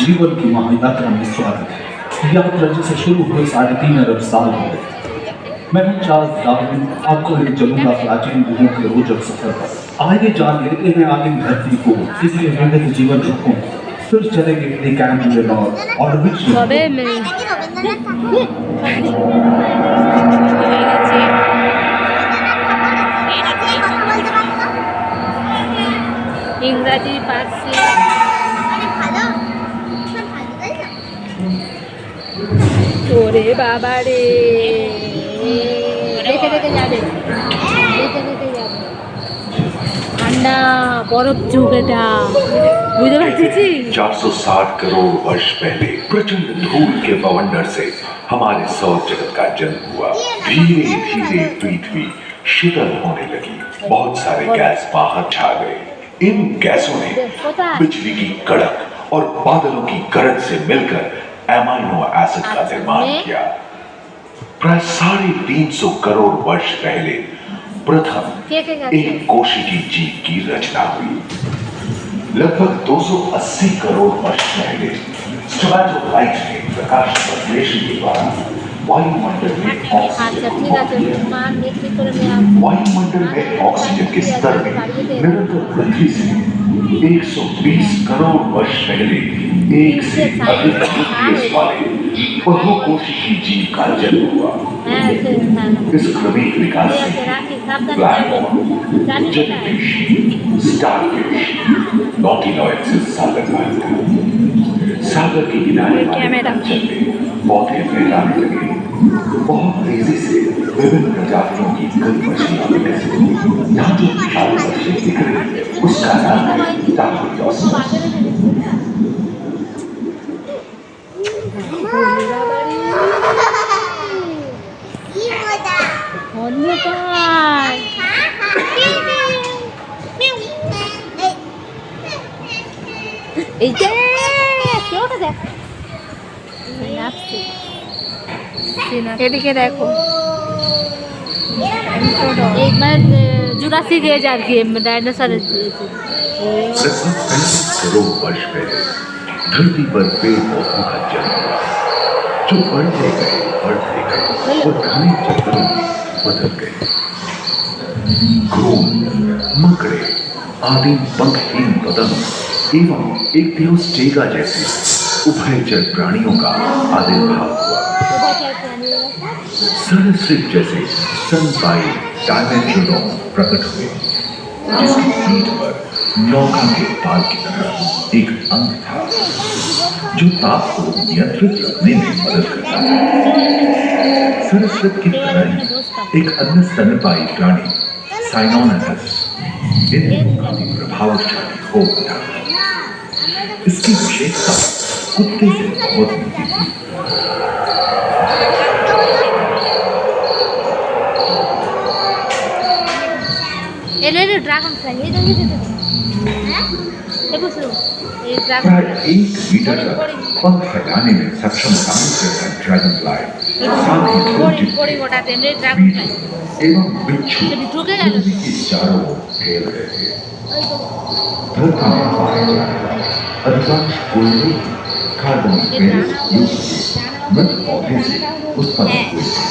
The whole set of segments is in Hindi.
जीवन की महायात्रा में स्वागत है। यात्रा जिसे शुरू हुए 3.5 अरब साल हो गए। मैं चार्ल्स डार्विन आपको ले चलूंगा प्राचीन युगों के रोचक सफर पर। आइए जान लेते हैं आदिम धरती को, इसलिए विविध जीवन रूपों, फिर चलेंगे डिकैम्प और इंग्रजी पार्सी ওরে বাবা রে দেখে দেখে যাবে ঠান্ডা বরফ যুগ এটা বুঝতে পারছিস 460 करोड़ वर्ष पहले प्रचंड धूल के बवंडर से हमारे सौर जगत का जन्म हुआ। धीरे धीरे पृथ्वी शीतल होने लगी, बहुत सारे गैस बाहर छा गए। इन गैसों ने बिजली की कड़क और बादलों की गरज से मिलकर एमाइनो एसिड का निर्माण किया। प्राय 350 करोड़ वर्ष पहले प्रथम एक कोशिकी जीव की रचना हुई। लगभग 280 करोड़ वर्ष पहले स्ट्रैटोलाइट ने प्रकाश संश्लेषण के द्वारा वायुमंडल में ऑक्सीजन के स्तर में निरंतर वृद्धि से 120 करोड़ वर्ष पहले एक से अधिक न्यूक्लियस वाले बहुकोशिकीय जीव का जन्म हुआ। इस क्रमिक विकास से ब्लैक होल, जेलीफिश, स्टारफिश, नॉटिलॉइड से सागर आया। सागर के किनारे पौधे फैलाने लगे। बहुत तेजी से विभिन्न प्रजातियों की कई मछलियां विकसित हुई। यहाँ जो विशाल मछली दिख रही है उसका नाम है टाफियोसॉस। এদিকে দেখো जुरासिक एज আর কি डायनासोर करोड़ वर्ष पहले धरती पर पेड़ पौधों का जन्म हुआ, जो बढ़ते गए और घने जंगलों में बदल गए। घूम, मकड़े, आदिम पंखहीन पतंग एवं एक देवस्टेगा जैसे उभयचर प्राणियों का आविर्भाव हुआ। सरसृप जैसे स्तनपायी डायमेट्रोडॉन प्रकट हुए, जिसकी पीठ पर नौका के पाल की तरह एक अंग था, जो ताप को नियंत्रित रखने में मदद करता है। सरसृप की तरह ही एक अन्य स्तनपायी प्राणी साइनोनेटस काफी प्रभावशाली हो उठा। इसकी विशेषता कुत्ते से बहुत मिलती थी। ड्रैगन फ्लाई ये प्राय 1 मीटर तक पंख फैलाने में सक्षम ड्रैगन फ्लाई साथ ही एवं बिच्छू पृथ्वी के चारों ओर फैल रहे थे। धरती में पाए जाने अधिकांश कोयले कार्बोनिफेरस युग के मृत पौधे से उत्पन्न हुए थे,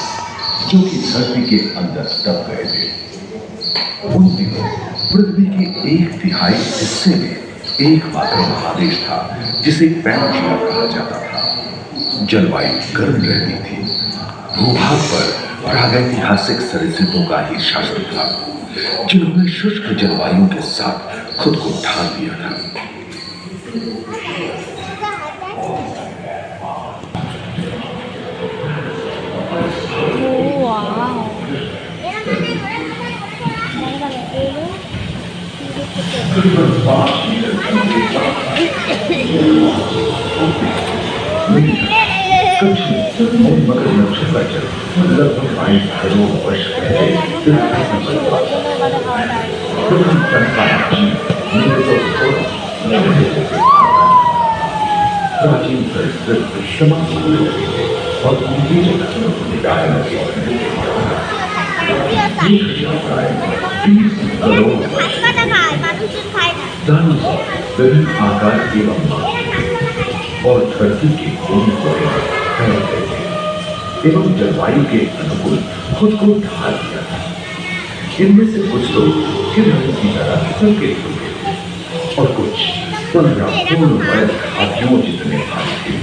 जो कि धरती के अंदर दब गए थे। उन दिनों पृथ्वी के 1/3 हिस्से में एकमात्र महादेश था, जिसे पैनोशिया कहा जाता था। जलवायु गर्म रहती थी। भूभाग पर प्रागैतिहासिक सरीसृपों का ही शासन था, जिन्होंने शुष्क जलवायु के साथ खुद को ढाल दिया था। मगरमच्छ का जन्म लगभग 22 करोड़ वर्ष पहले प्राचीन परिसर और उनकी विभिन्न आकार एवं और धरती के कोने कोने में फैल गए थे एवं जलवायु के अनुकूल खुद को ढाल दिया था। इनमें से कुछ लोग हिरण की तरह संकेत हुए थे और कुछ 15 पूर्ण वयस्क हाथियों जितने भारी थे।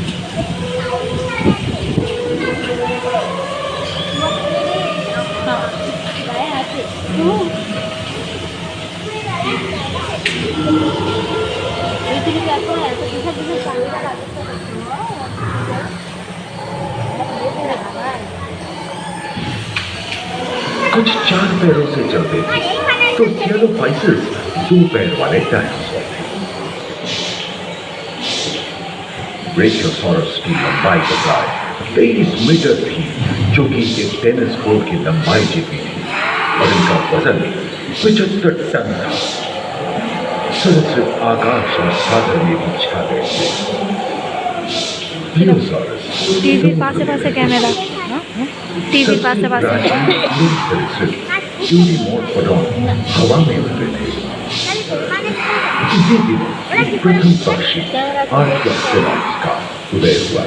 कुछ 4 पैरों से चलते थे तो थियोलोफाइसिस 2 पैर वाले डायनासोर थे। ब्रेकियोसॉरस की लंबाई का प्राय 23 मीटर थी, जो कि एक टेनिस कोर्ट की लंबाई जितनी थी, और इनका वजन 75 टन था। सिर्फ आकाश और सागर में भी छा गए थे। प्लियोसॉरस टीवी पासे पासे कैमरा टीवी पासे पासे यूरी मोर्फोडॉन हवा में उड़ते थे। इसी दिन प्रथम पक्षी आर्कियोप्टेरॉप्स का उदय हुआ।